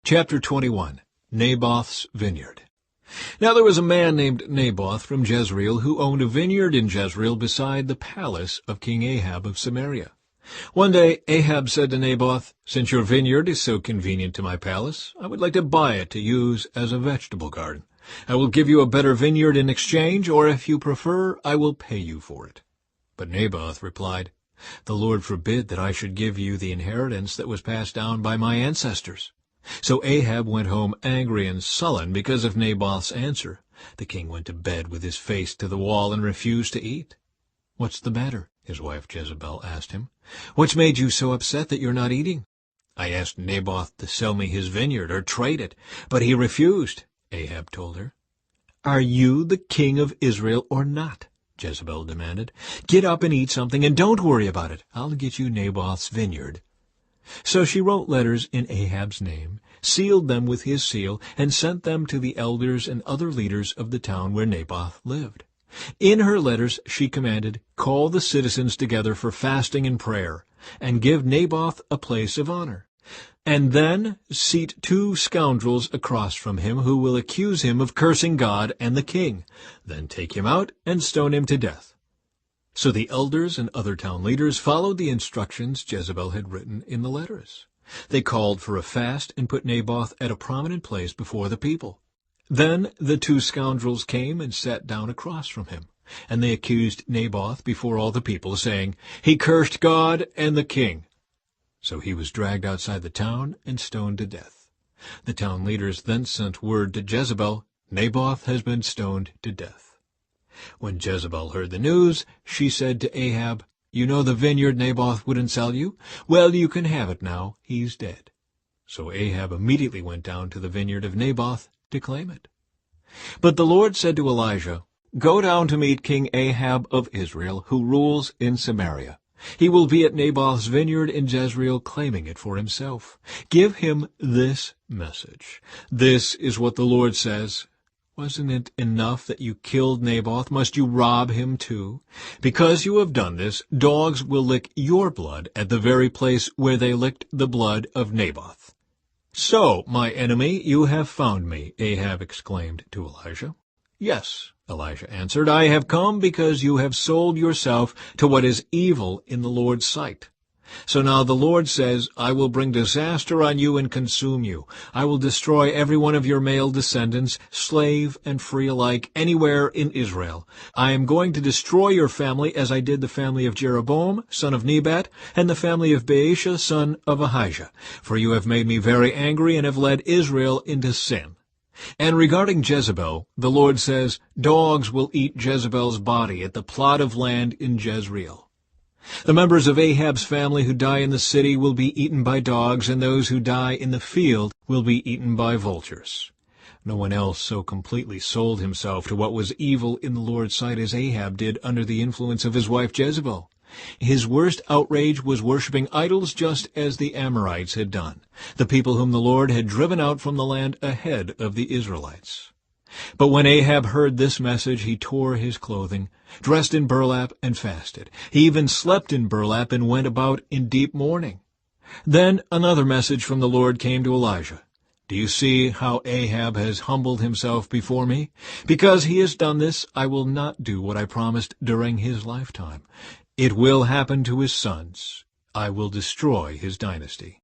Chapter 21. Naboth's Vineyard. Now there was a man named Naboth from Jezreel who owned a vineyard in Jezreel beside the palace of King Ahab of Samaria. One day Ahab said to Naboth, "Since your vineyard is so convenient to my palace, I would like to buy it to use as a vegetable garden. I will give you a better vineyard in exchange, or if you prefer, I will pay you for it." But Naboth replied, "The Lord forbid that I should give you the inheritance that was passed down by my ancestors." So Ahab went home angry and sullen because of Naboth's answer. The king went to bed with his face to the wall and refused to eat. "What's the matter?" his wife Jezebel asked him. "What's made you so upset that you're not eating?" "I asked Naboth to sell me his vineyard or trade it, but he refused," Ahab told her. "Are you the king of Israel or not?" Jezebel demanded. "Get up and eat something, and don't worry about it. I'll get you Naboth's vineyard." So she wrote letters in Ahab's name, sealed them with his seal, and sent them to the elders and other leaders of the town where Naboth lived. In her letters she commanded, "Call the citizens together for fasting and prayer, and give Naboth a place of honor. And then seat 2 scoundrels across from him who will accuse him of cursing God and the king. Then take him out and stone him to death." So the elders and other town leaders followed the instructions Jezebel had written in the letters. They called for a fast and put Naboth at a prominent place before the people. Then the 2 scoundrels came and sat down across from him, and they accused Naboth before all the people, saying, "He cursed God and the king." So he was dragged outside the town and stoned to death. The town leaders then sent word to Jezebel, "Naboth has been stoned to death." When Jezebel heard the news, she said to Ahab, "You know the vineyard Naboth wouldn't sell you? Well, you can have it now. He's dead." So Ahab immediately went down to the vineyard of Naboth to claim it. But the Lord said to Elijah, "Go down to meet King Ahab of Israel, who rules in Samaria. He will be at Naboth's vineyard in Jezreel, claiming it for himself. Give him this message. This is what the Lord says. Wasn't it enough that you killed Naboth? Must you rob him too? Because you have done this, dogs will lick your blood at the very place where they licked the blood of Naboth." "So, my enemy, you have found me," Ahab exclaimed to Elijah. "Yes," Elijah answered, "I have come because you have sold yourself to what is evil in the Lord's sight. So now the Lord says, I will bring disaster on you and consume you. I will destroy every one of your male descendants, slave and free alike, anywhere in Israel. I am going to destroy your family as I did the family of Jeroboam, son of Nebat, and the family of Baasha, son of Ahijah. For you have made me very angry and have led Israel into sin. And regarding Jezebel, the Lord says, dogs will eat Jezebel's body at the plot of land in Jezreel. The members of Ahab's family who die in the city will be eaten by dogs, and those who die in the field will be eaten by vultures." No one else so completely sold himself to what was evil in the Lord's sight as Ahab did under the influence of his wife Jezebel. His worst outrage was worshipping idols just as the Amorites had done, the people whom the Lord had driven out from the land ahead of the Israelites. But when Ahab heard this message, he tore his clothing, dressed in burlap, and fasted. He even slept in burlap and went about in deep mourning. Then another message from the Lord came to Elijah. "Do you see how Ahab has humbled himself before me? Because he has done this, I will not do what I promised during his lifetime. It will happen to his sons. I will destroy his dynasty."